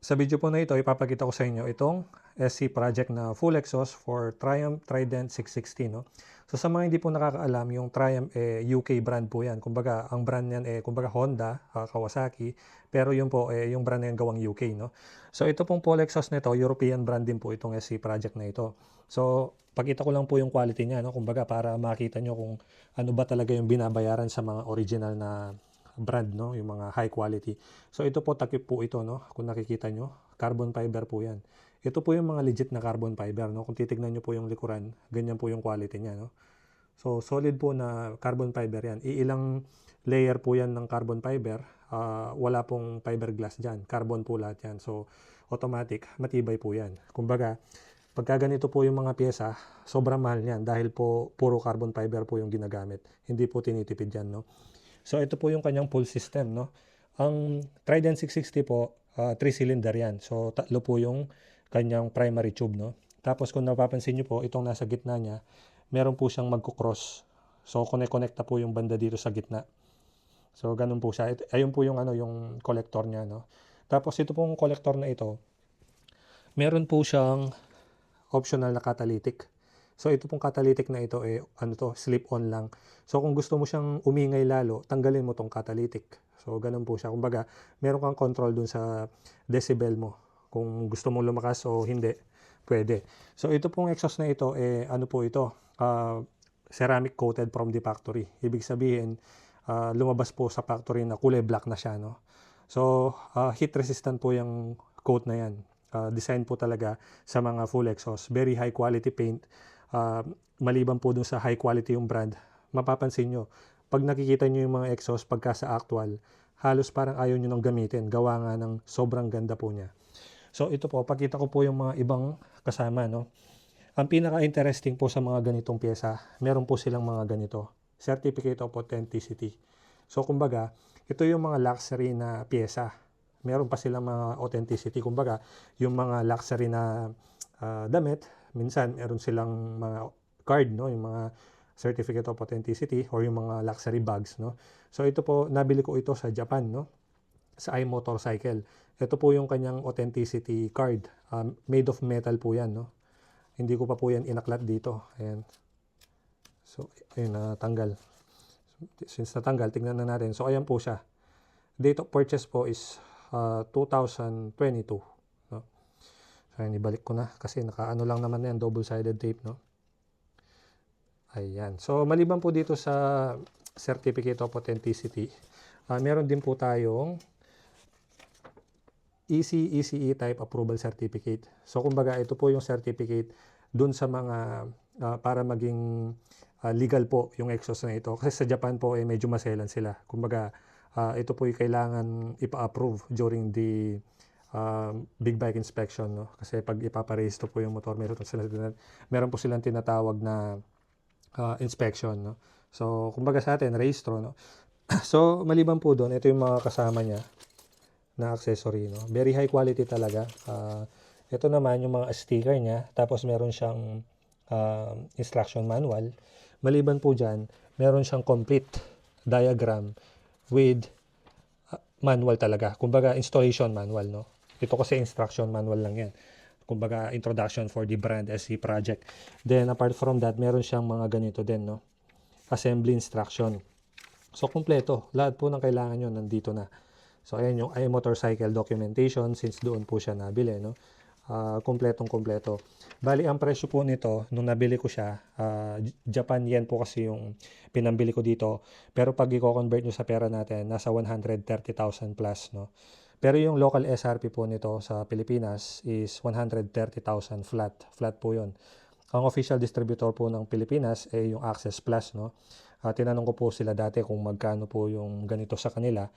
Sa video po na ito, ipapakita ko sa inyo itong SC project na full exhaust for Triumph Trident 660, no? So sa mga hindi po nakakaalam, yung Triumph UK brand po yan. Kumbaga, ang brand niyan kumbaga Honda, Kawasaki, pero yun po yung brand na yan gawang UK, no? So ito pong full exhaust nito, European brand din po itong SC project na ito. So pakita ko lang po yung quality niya, no? Kumbaga para makita nyo kung ano ba talaga yung binabayaran sa mga original na brand, no, yung mga high quality. So ito po, takip po ito, no, kung nakikita nyo, carbon fiber po yan. Ito po yung mga legit na carbon fiber, no. Kung titignan nyo po yung likuran, ganyan po yung quality niya, no. So solid po na carbon fiber yan. Iilang layer po yan ng carbon fiber. Wala pong fiberglass dyan, carbon po lahat yan. So automatic, matibay po yan. Kumbaga, pagka ganito po yung mga pyesa, sobrang mahal niyan dahil po puro carbon fiber po yung ginagamit. Hindi po tinitipid yan, no. So ito po yung kanyang pull system, no. Ang Trident 660 po, 3-cylinder yan. So tatlo po yung kanyang primary tube, no. Tapos kung napapansin niyo po, itong nasa gitna niya, meron po siyang magko-cross. So connect na po yung banda dito sa gitna. So ganun po siya. Ayun po yung yung collector niya, no. Tapos ito pong collector na ito, meron po siyang optional na catalytic. So ito pong catalytic na ito slip-on lang. So kung gusto mo siyang umingay lalo, tanggalin mo tong catalytic. So ganun po siya. Kumbaga, meron kang control dun sa decibel mo. Kung gusto mong lumakas o hindi, pwede. So ito pong exhaust na ito, ano po ito? Ceramic coated from the factory. Ibig sabihin, lumabas po sa factory na kulay black na siya, no? So heat resistant po yung coat na yan. Design po talaga sa mga full exhaust. Very high quality paint. Maliban po dun sa high quality yung brand, mapapansin nyo, pag nakikita nyo yung mga exhaust pagka sa actual, halos parang ayaw nyo nang gamitin. Gawa nga ng sobrang ganda po niya. So ito po, pakita ko po yung mga ibang kasama, no? Ang pinaka-interesting po sa mga ganitong pyesa, meron po silang mga ganito. Certificate of Authenticity. So kumbaga, ito yung mga luxury na pyesa. Meron pa silang mga authenticity. Kumbaga, yung mga luxury na damit, minsan meron silang mga card, no, yung mga certificate of authenticity or yung mga luxury bags, no. So ito po, nabili ko ito sa Japan, no, sa iMotorcycle. Ito po yung kanyang authenticity card. Made of metal po yan, no. Hindi ko pa po yan inaklat dito. Ayan. So, ayun, natanggal. Since natanggal, tingnan na natin. So, ayan po siya. Date of purchase po is 2022. No? So, ayan, ibalik ko na kasi nakaano lang naman yan, double-sided tape, no? Ayan. So, maliban po dito sa Certificate of Authenticity, meron din po tayong ECE Type Approval Certificate. So, kumbaga, ito po yung certificate dun sa mga para maging legal po yung exhaust na ito. Kasi sa Japan po, medyo maselan sila. Kumbaga, ito po yung kailangan ipa-approve during the big bike inspection, no? Kasi pag ipaparehisto po yung motor, meron po silang tinatawag na inspection, no? So, kumbaga sa atin, rehistro, no? So, maliban po doon, ito yung mga kasama niya na accessory, no? Very high quality talaga. Ito naman yung mga sticker niya. Tapos meron siyang instruction manual. Maliban po dyan, meron siyang complete diagram with manual talaga. Kumbaga, installation manual, no? Ito kasi instruction manual lang yan. Kumbaga, introduction for the brand SC project. Then, apart from that, meron siyang mga ganito din, no? Assembly instruction. So, kumpleto. Lahat po ng kailangan nyo nandito na. So, ayan yung iMotorcycle documentation since doon po siya nabili, no? Kumpletong-kumpleto. Bali, ang presyo po nito, nung nabili ko siya, Japan yen po kasi yung pinambili ko dito. Pero pag i-convert nyo sa pera natin, nasa 130,000 plus, no? Pero yung local SRP po nito sa Pilipinas is 130,000 flat. Flat po yun. Ang official distributor po ng Pilipinas ay yung Access Plus, no? Tinanong ko po sila dati kung magkano po yung ganito sa kanila.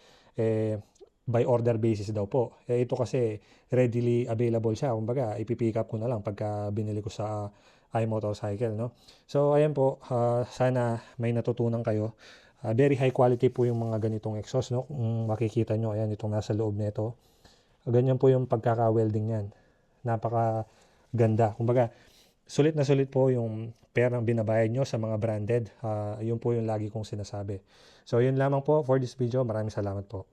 By order basis daw po. Ito kasi readily available siya. Kumbaga, ipipick up ko na lang pagka binili ko sa iMotorcycle, no? So, ayan po. Sana may natutunan kayo. Very high quality po yung mga ganitong exhaust, no? Kung makikita nyo, ayan, itong nasa loob nito. Ganyan po yung pagkaka-welding yan. Napaka ganda. Kumbaga, sulit na sulit po yung perang binabayad nyo sa mga branded. Yun po yung lagi kong sinasabi. So, yun lamang po for this video. Maraming salamat po.